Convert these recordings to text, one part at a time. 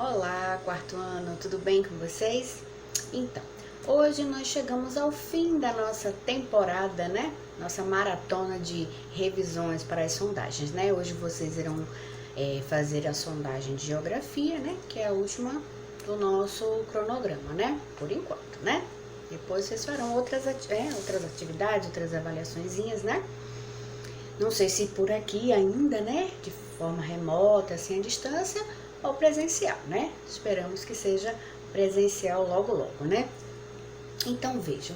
Olá, quarto ano, tudo bem com vocês? Então, hoje nós chegamos ao fim da nossa temporada, né? Nossa maratona de revisões para as sondagens, né? Hoje vocês irão fazer a sondagem de geografia, né? Que é a última do nosso cronograma, né? Por enquanto, né? Depois vocês farão outras atividades, outras avaliaçõezinhas, né? Não sei se por aqui ainda, né? De forma remota, assim, à distância, ou presencial, né? Esperamos que seja presencial logo, né? Então, vejam,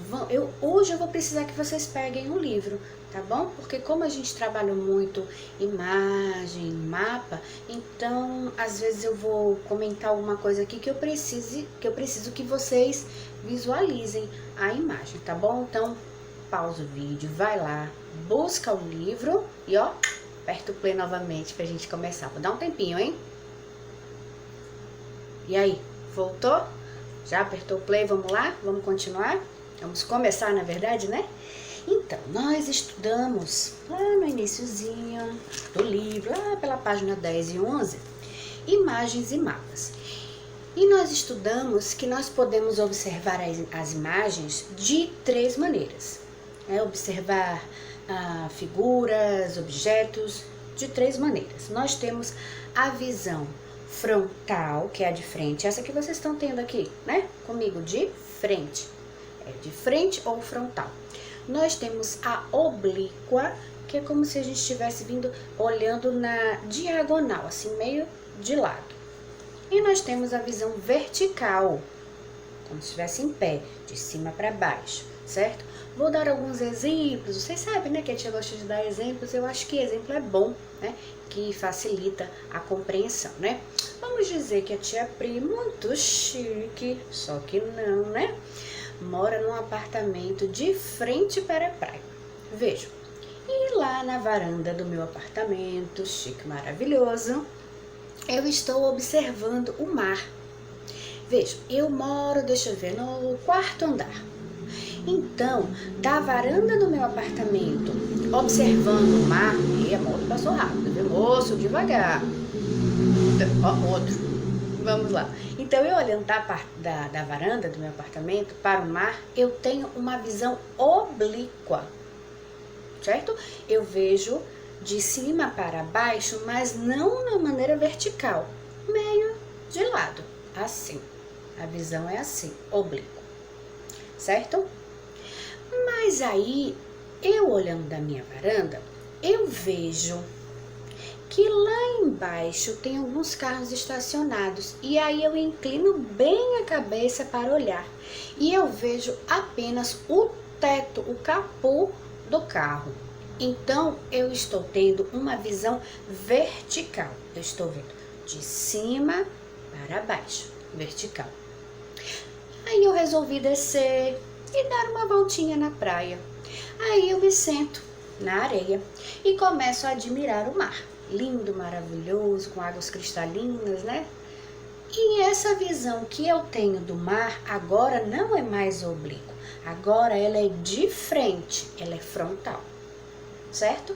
hoje eu vou precisar que vocês peguem um livro, tá bom? Porque como a gente trabalha muito imagem, mapa, então, às vezes eu vou comentar alguma coisa aqui que eu preciso que vocês visualizem a imagem, tá bom? Então, pausa o vídeo, vai lá, busca o livro e, ó, aperta o play novamente pra gente começar. Vou dar um tempinho, hein? E aí, voltou? Já apertou o play? Vamos lá? Vamos continuar? Vamos começar, na verdade, né? Então, nós estudamos lá no iniciozinho do livro, lá pela página 10 e 11, imagens e mapas. E nós estudamos que nós podemos observar as imagens de três maneiras. Observar figuras, objetos, de três maneiras. Nós temos a visão frontal, que é a de frente, essa que vocês estão tendo aqui, né? Comigo, de frente. É de frente ou frontal. Nós temos a oblíqua, que é como se a gente estivesse olhando na diagonal, assim, meio de lado. E nós temos a visão vertical, como se estivesse em pé, de cima para baixo, certo? Vou dar alguns exemplos. Vocês sabem, né, que a tia gosta de dar exemplos. Eu acho que exemplo é bom, né? Que facilita a compreensão, né? Vamos dizer que a tia Pri, muito chique, só que não, né? Mora num apartamento de frente para a praia. Vejam, e lá na varanda do meu apartamento, chique, maravilhoso, eu estou observando o mar. Vejam, eu moro, deixa eu ver, no quarto andar. Então, da varanda do meu apartamento, observando o mar, e a moto passou rápido, viu? Moço, devagar. Ó, outro. Vamos lá. Então, eu olhando da varanda do meu apartamento para o mar, eu tenho uma visão oblíqua, certo? Eu vejo de cima para baixo, mas não na maneira vertical, meio de lado, assim. A visão é assim, oblíqua, certo? Mas aí, eu olhando da minha varanda, eu vejo que lá embaixo tem alguns carros estacionados. E aí eu inclino bem a cabeça para olhar. E eu vejo apenas o teto, o capô do carro. Então, eu estou tendo uma visão vertical. Eu estou vendo de cima para baixo, vertical. Aí eu resolvi descer e dar uma voltinha na praia. Aí eu me sento na areia e começo a admirar o mar. Lindo, maravilhoso, com águas cristalinas, né? E essa visão que eu tenho do mar agora não é mais oblíqua. Agora ela é de frente, ela é frontal, certo?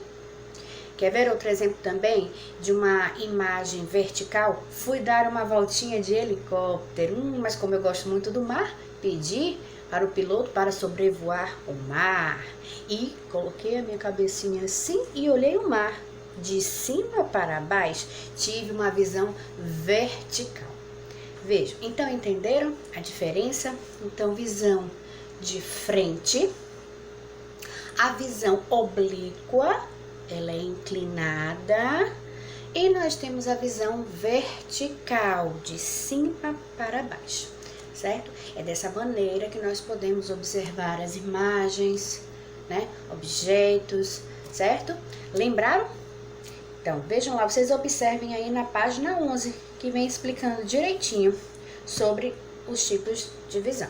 Quer ver outro exemplo também de uma imagem vertical? Fui dar uma voltinha de helicóptero, mas como eu gosto muito do mar, pedi para o piloto para sobrevoar o mar. E coloquei a minha cabecinha assim e olhei o mar. De cima para baixo, tive uma visão vertical. Vejam, então entenderam a diferença? Então, visão de frente, a visão oblíqua, ela é inclinada, e nós temos a visão vertical, de cima para baixo, certo? É dessa maneira que nós podemos observar as imagens, né? Objetos, certo? Lembraram? Então, vejam lá, vocês observem aí na página 11, que vem explicando direitinho sobre os tipos de visão.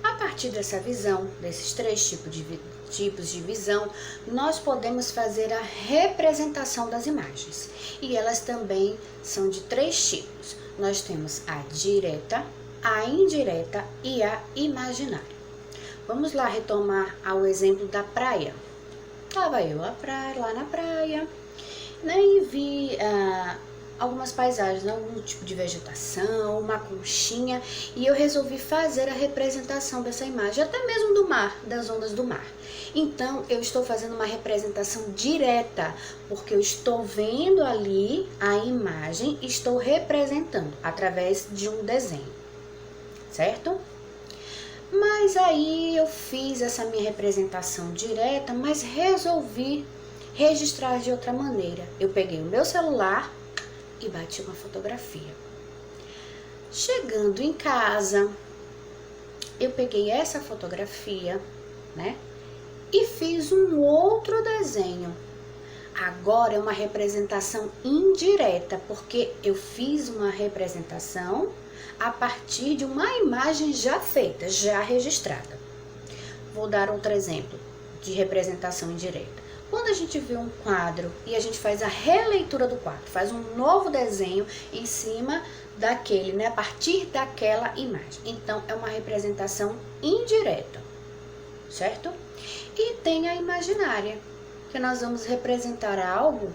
A partir dessa visão, desses três tipos de visão, nós podemos fazer a representação das imagens. E elas também são de três tipos. Nós temos a direta, a indireta e a imaginária. Vamos lá retomar ao exemplo da praia. Estava eu lá na praia, né, e vi algumas paisagens, algum tipo de vegetação, uma conchinha, e eu resolvi fazer a representação dessa imagem, até mesmo do mar, das ondas do mar. Então, eu estou fazendo uma representação direta, porque eu estou vendo ali a imagem e estou representando através de um desenho, certo? Mas aí eu fiz essa minha representação direta, mas resolvi registrar de outra maneira. Eu peguei o meu celular e bati uma fotografia. Chegando em casa, eu peguei essa fotografia, né? E fiz um outro desenho. Agora é uma representação indireta, porque eu fiz uma representação a partir de uma imagem já feita, já registrada. Vou dar outro exemplo de representação indireta. Quando a gente vê um quadro e a gente faz a releitura do quadro, faz um novo desenho em cima daquele, né, a partir daquela imagem. Então, é uma representação indireta, certo? E tem a imaginária, que nós vamos representar algo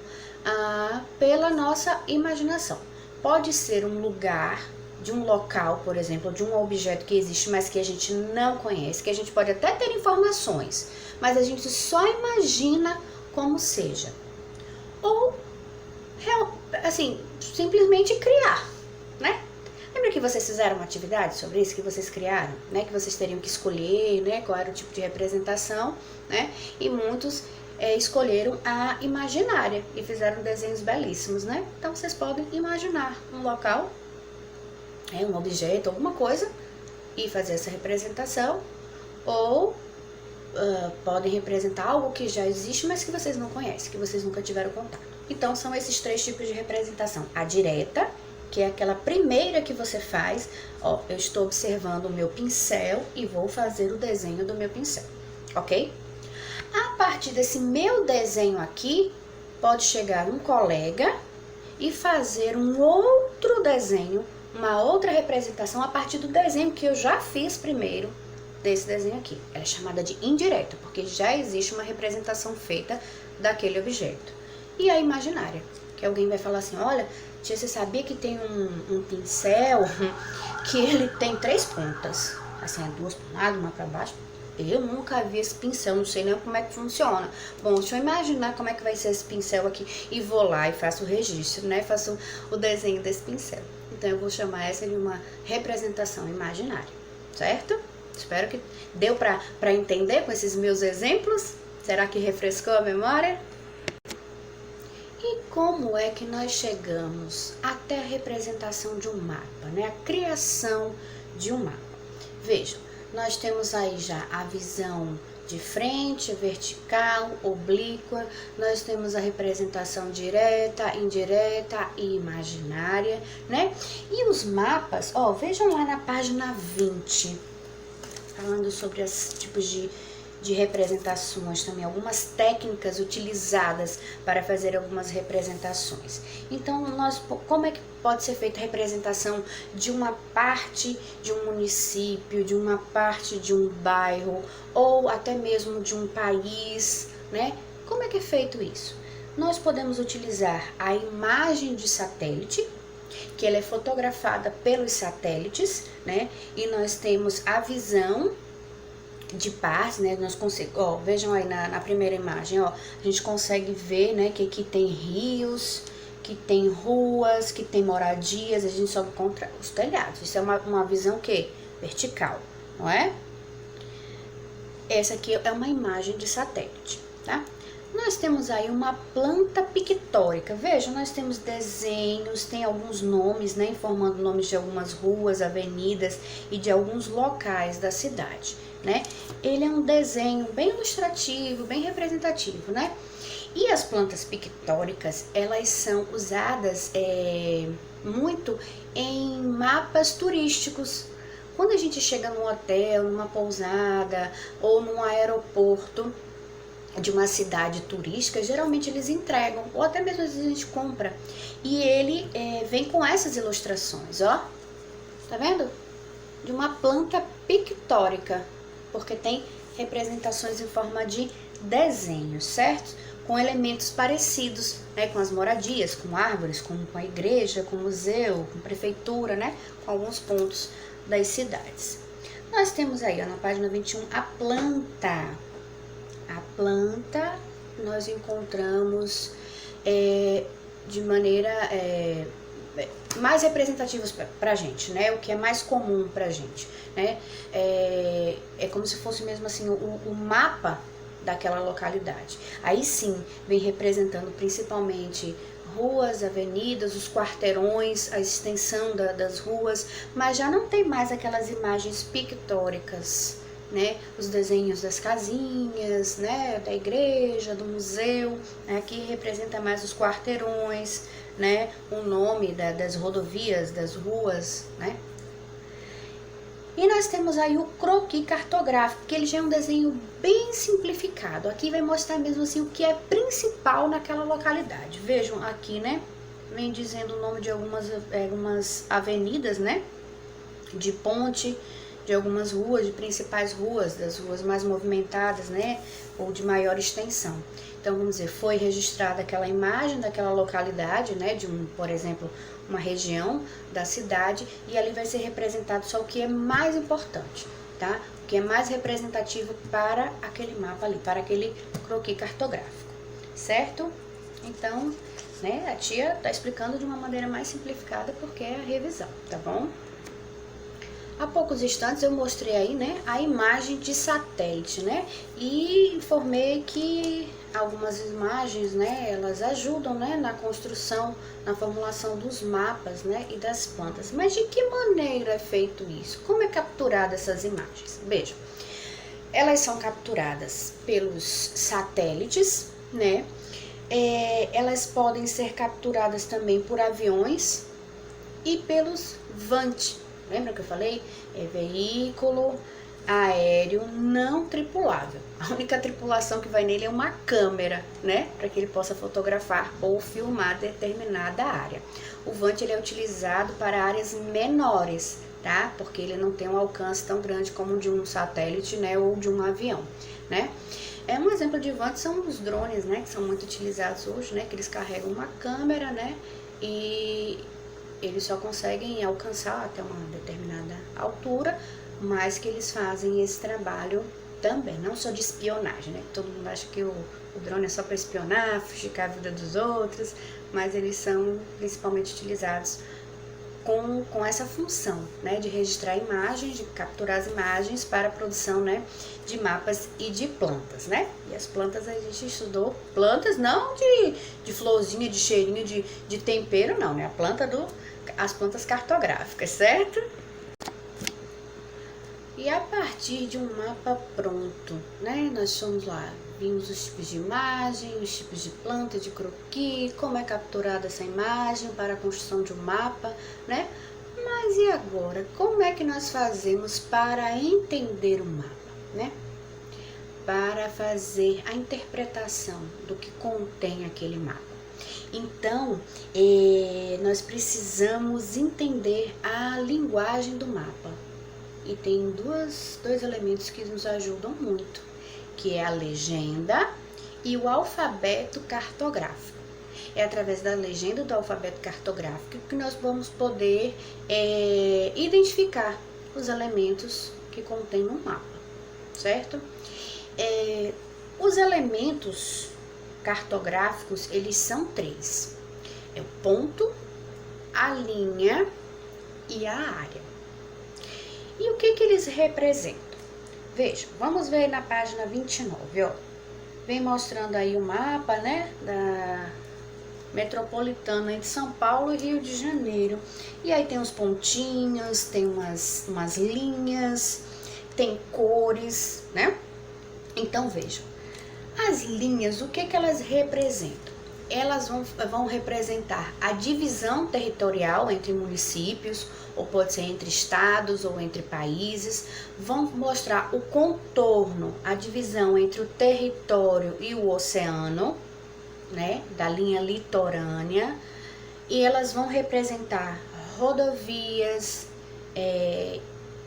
pela nossa imaginação. Pode ser um lugar, de um local, por exemplo, de um objeto que existe, mas que a gente não conhece, que a gente pode até ter informações, mas a gente só imagina como seja. Ou, assim, simplesmente criar, né? Lembra que vocês fizeram uma atividade sobre isso, que vocês criaram, né? Que vocês teriam que escolher, né? Qual era o tipo de representação, né? E muitos escolheram a imaginária e fizeram desenhos belíssimos, né? Então, vocês podem imaginar um local, um objeto, alguma coisa, e fazer essa representação, ou podem representar algo que já existe, mas que vocês não conhecem, que vocês nunca tiveram contato. Então, são esses 3 tipos de representação. A direta, que é aquela primeira que você faz, ó, eu estou observando o meu pincel e vou fazer o desenho do meu pincel, ok? A partir desse meu desenho aqui, pode chegar um colega e fazer um outro desenho, uma outra representação a partir do desenho que eu já fiz primeiro, desse desenho aqui. Ela é chamada de indireta, porque já existe uma representação feita daquele objeto. E a imaginária, que alguém vai falar assim, olha, tia, você sabia que tem um pincel que ele tem 3 pontas? Assim, 2 para um lado, uma para baixo. Eu nunca vi esse pincel, não sei nem como é que funciona. Bom, deixa eu imaginar como é que vai ser esse pincel aqui. E vou lá e faço o registro, né? Faço o desenho desse pincel. Então, eu vou chamar essa de uma representação imaginária, certo? Espero que deu para entender com esses meus exemplos. Será que refrescou a memória? E como é que nós chegamos até a representação de um mapa, né? A criação de um mapa. Vejam, nós temos aí já a visão de frente, vertical, oblíqua, nós temos a representação direta, indireta e imaginária, né? E os mapas, ó, vejam lá na página 20, falando sobre os tipos de representações também, algumas técnicas utilizadas para fazer algumas representações. Então, como é que pode ser feita a representação de uma parte de um município, de uma parte de um bairro, ou até mesmo de um país, né? Como é que é feito isso? Nós podemos utilizar a imagem de satélite, que ela é fotografada pelos satélites, né? E nós temos a visão de partes, né? Nós conseguimos, ó, vejam aí na primeira imagem, ó, a gente consegue ver, né, que aqui tem rios, que tem ruas, que tem moradias, a gente só encontra os telhados. Isso é uma visão que vertical, não é? Essa aqui é uma imagem de satélite, tá? Nós temos aí uma planta pictórica. Veja, nós temos desenhos, tem alguns nomes, né, informando nomes de algumas ruas, avenidas e de alguns locais da cidade, né? Ele é um desenho bem ilustrativo, bem representativo, né? E as plantas pictóricas, elas são usadas muito em mapas turísticos. Quando a gente chega num hotel, numa pousada ou num aeroporto de uma cidade turística, geralmente eles entregam, ou até mesmo às vezes a gente compra. E ele vem com essas ilustrações, ó. Tá vendo? De uma planta pictórica, porque tem representações em forma de desenho, certo? com elementos parecidos, né, com as moradias, com árvores, com a igreja, com o museu, com a prefeitura, né, com alguns pontos das cidades. Nós temos aí, ó, na página 21, a planta. A planta nós encontramos de maneira mais representativas para a gente, né? O que é mais comum para a gente, né? É como se fosse mesmo assim o mapa daquela localidade. Aí sim, vem representando principalmente ruas, avenidas, os quarteirões, a extensão das ruas, mas já não tem mais aquelas imagens pictóricas, né? Os desenhos das casinhas, né? Da igreja, do museu, né? Aqui representa mais os quarteirões, né? O nome das rodovias, das ruas, né? E nós temos aí o croquis cartográfico, que ele já é um desenho bem simplificado. Aqui vai mostrar mesmo assim o que é principal naquela localidade. Vejam aqui, né? Vem dizendo o nome de algumas avenidas, né? De ponte, de algumas ruas, de principais ruas, das ruas mais movimentadas, né? Ou de maior extensão. Então, vamos dizer, foi registrada aquela imagem daquela localidade, né? De por exemplo, uma região da cidade, e ali vai ser representado só o que é mais importante, tá? O que é mais representativo para aquele mapa ali, para aquele croquis cartográfico, certo? Então, né, a tia tá explicando de uma maneira mais simplificada porque é a revisão, tá bom? Há poucos instantes eu mostrei aí, né, a imagem de satélite, né, e informei que algumas imagens, né, elas ajudam, né, na construção, na formulação dos mapas, né, e das plantas. Mas de que maneira é feito isso? Como é capturada essas imagens? Vejam, elas são capturadas pelos satélites, né, elas podem ser capturadas também por aviões e pelos VANT. Lembra que eu falei? É veículo aéreo não tripulável. A única tripulação que vai nele é uma câmera, né? Para que ele possa fotografar ou filmar determinada área. O VANT ele é utilizado para áreas menores, tá? Porque ele não tem um alcance tão grande como de um satélite, né? Ou de um avião, né? Um exemplo de VANT são os drones, né? Que são muito utilizados hoje, né? Que eles carregam uma câmera, né? E eles só conseguem alcançar até uma determinada altura, mas que eles fazem esse trabalho também, não só de espionagem, né? Todo mundo acha que o drone é só para espionar, fuxicar a vida dos outros, mas eles são principalmente utilizados com essa função, né? De registrar imagens, de capturar as imagens para a produção, né? De mapas e de plantas, né? E as plantas a gente estudou, plantas não de florzinha, de cheirinho, de tempero, não, né? As plantas cartográficas, certo? E a partir de um mapa pronto, né? Nós fomos lá, vimos os tipos de imagem, os tipos de planta, de croquis, como é capturada essa imagem para a construção de um mapa, né? Mas e agora? Como é que nós fazemos para entender o mapa, né? Para fazer a interpretação do que contém aquele mapa. Então, nós precisamos entender a linguagem do mapa. E tem dois elementos que nos ajudam muito, que é a legenda e o alfabeto cartográfico. É através da legenda do alfabeto cartográfico que nós vamos poder identificar os elementos que contém no mapa, certo? Os elementos cartográficos, eles são 3. É o ponto, a linha e a área. E o que eles representam? Veja, vamos ver na página 29, ó. Vem mostrando aí o mapa, né, da metropolitana de São Paulo e Rio de Janeiro. E aí tem os pontinhos, tem umas linhas, tem cores, né? Então, vejam. As linhas, o que elas representam? Elas vão representar a divisão territorial entre municípios, ou pode ser entre estados ou entre países. Vão mostrar o contorno, a divisão entre o território e o oceano, né, da linha litorânea. E elas vão representar rodovias,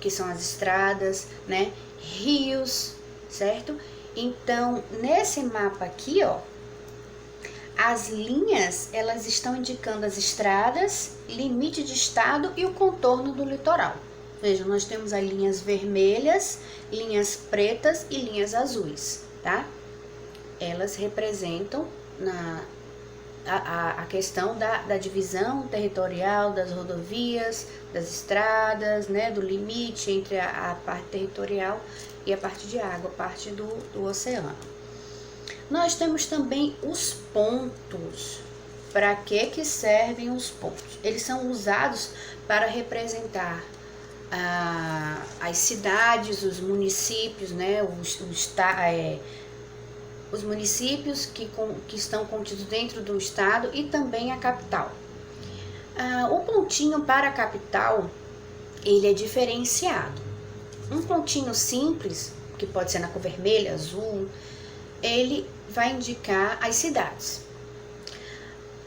que são as estradas, né, rios, certo? Então, nesse mapa aqui, ó, as linhas, elas estão indicando as estradas, limite de estado e o contorno do litoral. Veja, nós temos as linhas vermelhas, linhas pretas e linhas azuis, tá? Elas representam a questão da divisão territorial das rodovias, das estradas, né, do limite entre a parte territorial e a parte de água, a parte do oceano. Nós temos também os pontos. Para que servem os pontos? Eles são usados para representar as cidades, os municípios, né, os municípios que estão contidos dentro do estado e também a capital. O pontinho para a capital, ele é diferenciado. Um pontinho simples, que pode ser na cor vermelha, azul, ele vai indicar as cidades.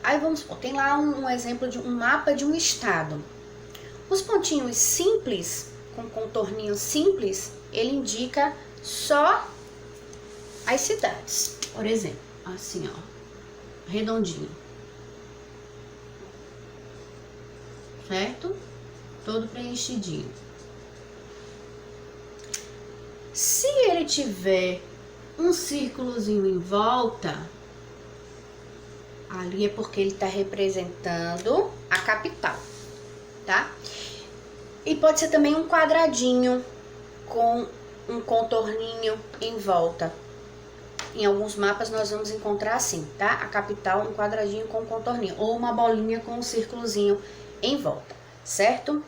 Aí vamos supor, tem lá um exemplo de um mapa de um estado. Os pontinhos simples, com contorninho simples, ele indica só as cidades. Por exemplo, assim, ó, redondinho. Certo? Todo preenchidinho. Se ele tiver um círculozinho em volta, ali é porque ele está representando a capital, tá? E pode ser também um quadradinho com um contorninho em volta. Em alguns mapas nós vamos encontrar assim, tá? A capital, um quadradinho com um contorninho, ou uma bolinha com um círculozinho em volta, certo?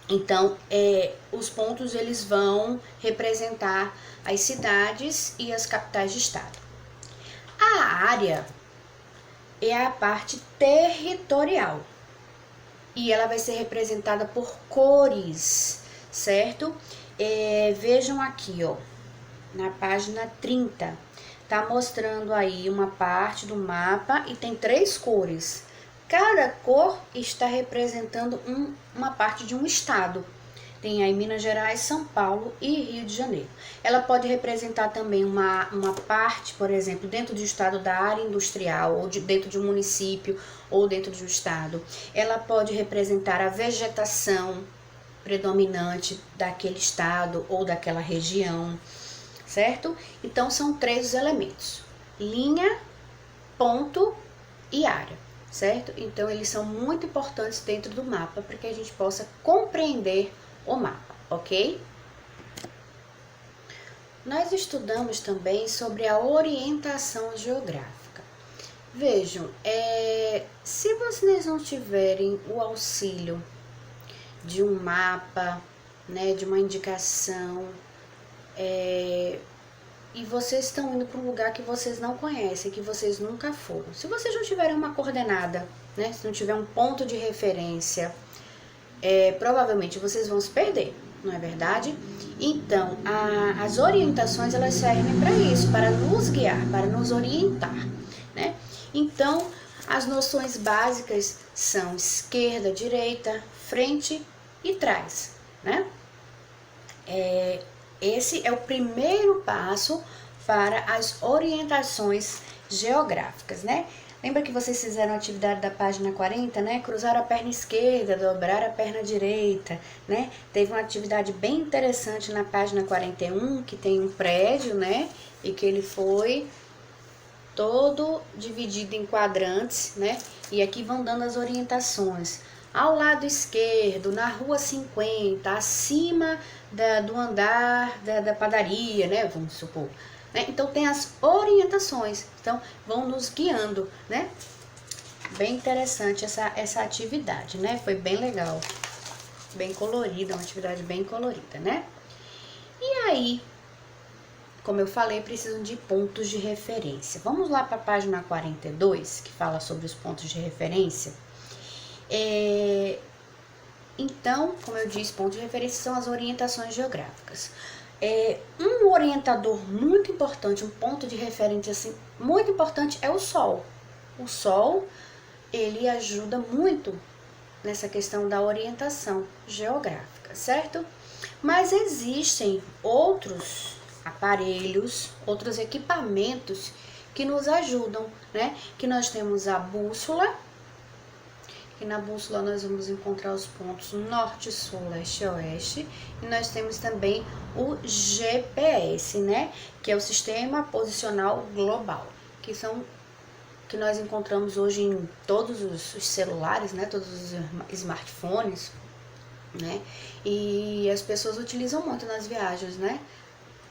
Então, os pontos eles vão representar as cidades e as capitais de estado. A área é a parte territorial e ela vai ser representada por cores, certo? Vejam aqui, ó, na página 30, tá mostrando aí uma parte do mapa e tem 3 cores. Cada cor está representando uma parte de um estado. Tem aí Minas Gerais, São Paulo e Rio de Janeiro. Ela pode representar também uma parte, por exemplo, dentro do estado da área industrial, ou dentro de um município, ou dentro de um estado. Ela pode representar a vegetação predominante daquele estado ou daquela região, certo? Então, são 3 os elementos: linha, ponto e área, certo? Então, eles são muito importantes dentro do mapa para que a gente possa compreender o mapa, ok? Nós estudamos também sobre a orientação geográfica. Vejam, se vocês não tiverem o auxílio de um mapa, né, de uma indicação, e vocês estão indo para um lugar que vocês não conhecem, que vocês nunca foram. Se vocês não tiverem uma coordenada, né, se não tiver um ponto de referência, provavelmente vocês vão se perder, não é verdade? Então, as orientações elas servem para isso, para nos guiar, para nos orientar, né? Então, as noções básicas são esquerda, direita, frente e trás, né? Esse é o primeiro passo para as orientações geográficas, né? Lembra que vocês fizeram a atividade da página 40, né? Cruzar a perna esquerda, dobrar a perna direita, né? Teve uma atividade bem interessante na página 41, que tem um prédio, né? E que ele foi todo dividido em quadrantes, né? E aqui vão dando as orientações. Ao lado esquerdo, na rua 50, acima do andar da padaria, né? Vamos supor. Então, tem as orientações, então vão nos guiando, né? Bem interessante essa atividade, né? Foi bem legal, bem colorida, uma atividade bem colorida, né? E aí, como eu falei, precisam de pontos de referência. Vamos lá para a página 42, que fala sobre os pontos de referência. Então, como eu disse, pontos de referência são as orientações geográficas. Um orientador muito importante, um ponto de referência assim, muito importante é o Sol. O Sol, ele ajuda muito nessa questão da orientação geográfica, certo? Mas existem outros aparelhos, outros equipamentos que nos ajudam, né? Que nós temos a bússola, que na bússola nós vamos encontrar os pontos norte, sul, leste e oeste. E nós temos também o GPS, né? Que é o Sistema Posicional Global, que nós encontramos hoje em todos os celulares, né? Todos os smartphones, né? E as pessoas utilizam muito nas viagens, né?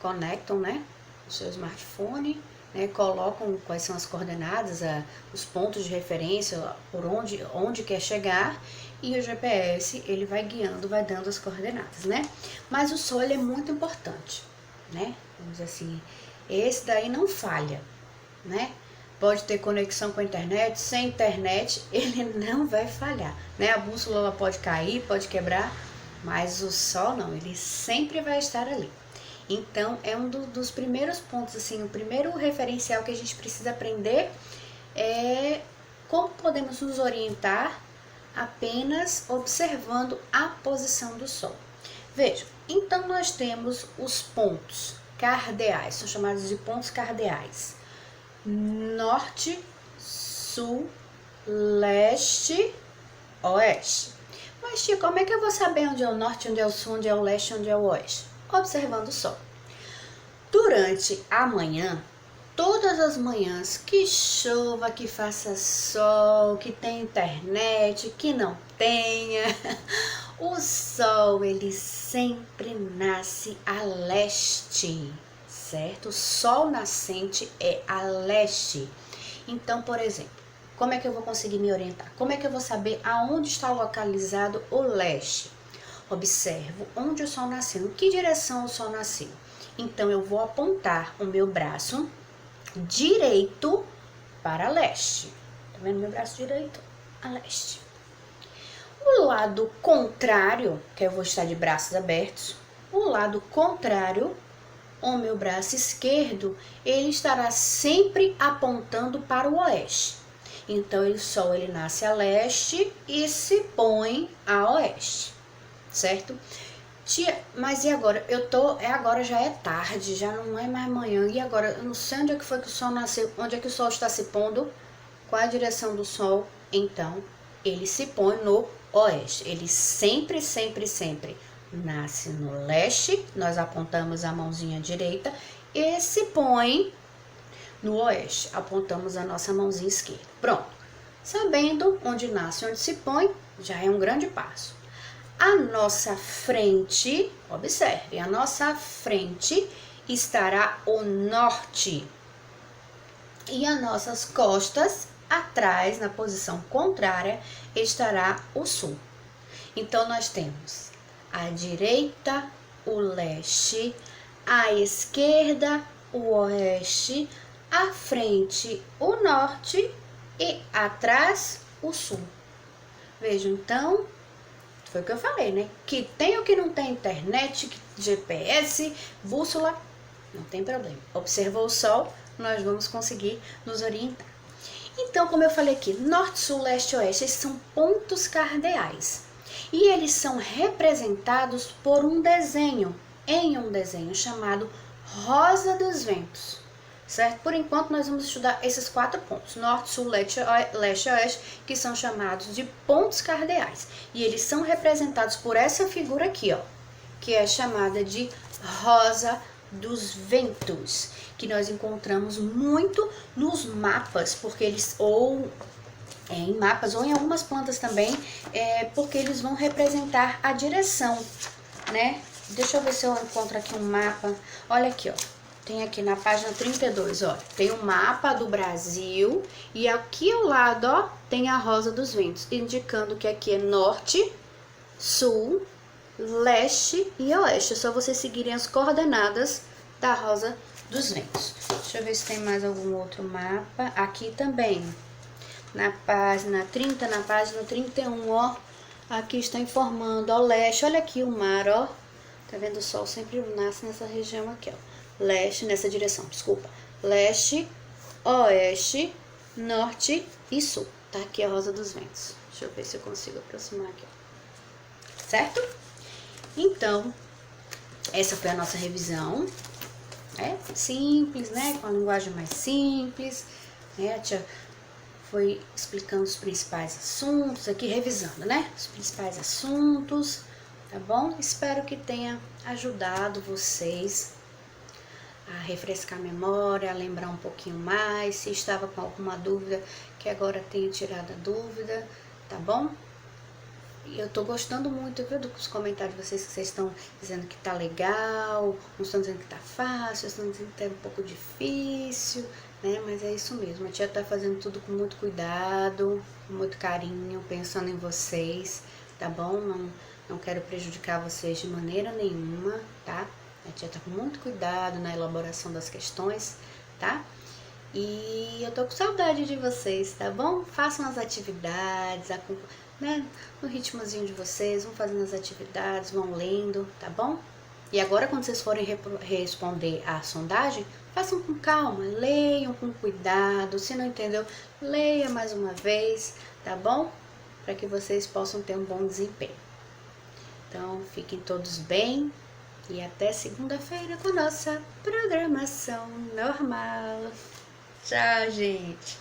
Conectam, né? O seu smartphone, né? Colocam quais são as coordenadas, os pontos de referência, por onde quer chegar, e o GPS ele vai guiando, vai dando as coordenadas, né? Mas o Sol ele é muito importante, né? Vamos dizer assim, esse daí não falha, né? Pode ter conexão com a internet, sem internet ele não vai falhar, né? A bússola ela pode cair, pode quebrar, mas o Sol não, ele sempre vai estar ali. Então, é um dos primeiros pontos, assim, o primeiro referencial que a gente precisa aprender é como podemos nos orientar apenas observando a posição do Sol. Veja, então nós temos os pontos cardeais, são chamados de pontos cardeais. Norte, sul, leste, oeste. Mas, tia, como é que eu vou saber onde é o norte, onde é o sul, onde é o leste, onde é o oeste? Observando o Sol. Durante a manhã, todas as manhãs, que chova, que faça sol, que tenha internet, que não tenha, o Sol ele sempre nasce a leste, certo? O Sol nascente é a leste. Então, por exemplo, como é que eu vou conseguir me orientar? Como é que eu vou saber aonde está localizado o leste? Observo onde o Sol nasceu, em que direção o Sol nasceu. Então, eu vou apontar o meu braço direito para leste. Tá vendo meu braço direito? A leste. O lado contrário, que eu vou estar de braços abertos, o lado contrário, o meu braço esquerdo, ele estará sempre apontando para o oeste. Então, o Sol ele nasce a leste e se põe a oeste. Certo? Tia, mas e agora? Agora já é tarde, já não é mais manhã. E agora? Eu não sei onde é que foi que o Sol nasceu, onde é que o Sol está se pondo, qual é a direção do Sol. Então, ele se põe no oeste. Ele sempre, sempre, sempre nasce no leste. Nós apontamos a mãozinha direita e se põe no oeste. Apontamos a nossa mãozinha esquerda. Pronto. Sabendo onde nasce e onde se põe, já é um grande passo. A nossa frente, observe, a nossa frente estará o norte e as nossas costas, atrás, na posição contrária, estará o sul. Então, nós temos a direita, o leste, a esquerda, o oeste, a frente, o norte e atrás, o sul. Vejam, então... Foi o que eu falei, né? Que tem ou que não tem internet, GPS, bússola, não tem problema. Observou o Sol, nós vamos conseguir nos orientar. Então, como eu falei aqui, norte, sul, leste e oeste, esses são pontos cardeais. E eles são representados por um desenho, em um desenho chamado Rosa dos Ventos. Certo? Por enquanto, nós vamos estudar esses 4 pontos, norte, sul, leste e oeste, que são chamados de pontos cardeais. E eles são representados por essa figura aqui, ó, que é chamada de Rosa dos Ventos, que nós encontramos muito nos mapas, porque eles, ou em mapas, ou em algumas plantas também, porque eles vão representar a direção, né? Deixa eu ver se eu encontro aqui um mapa. Olha aqui, ó. Tem aqui na página 32, ó, tem um mapa do Brasil e aqui ao lado, ó, tem a Rosa dos Ventos, indicando que aqui é norte, sul, leste e oeste. É só vocês seguirem as coordenadas da Rosa dos Ventos. Deixa eu ver se tem mais algum outro mapa. Aqui também, na página 30, na página 31, ó, aqui está informando, ó, leste, olha aqui o mar, ó, tá vendo? O Sol sempre nasce nessa região aqui, ó. Leste, nessa direção, desculpa. Leste, oeste, norte e sul. Tá aqui a Rosa dos Ventos. Deixa eu ver se eu consigo aproximar aqui. Certo? Então, essa foi a nossa revisão. simples, né? Com a linguagem mais simples, né? A tia foi explicando os principais assuntos aqui, revisando, né? Os principais assuntos, tá bom? Espero que tenha ajudado vocês a refrescar a memória, a lembrar um pouquinho mais. Se estava com alguma dúvida, que agora tenha tirado a dúvida, tá bom? E eu tô gostando muito, viu, dos comentários de vocês, que vocês estão dizendo que tá legal, uns estão dizendo que tá fácil, outros estão dizendo que tá um pouco difícil, né? Mas é isso mesmo, a tia tá fazendo tudo com muito cuidado, com muito carinho, pensando em vocês, tá bom? Não quero prejudicar vocês de maneira nenhuma, tá? A tia tá com muito cuidado na elaboração das questões, tá? E eu tô com saudade de vocês, tá bom? Façam as atividades, né? No ritmozinho de vocês, vão fazendo as atividades, vão lendo, tá bom? E agora, quando vocês forem responder a sondagem, façam com calma, leiam com cuidado. Se não entendeu, leia mais uma vez, tá bom? Para que vocês possam ter um bom desempenho. Então, fiquem todos bem e até segunda-feira com a nossa programação normal. Tchau, gente!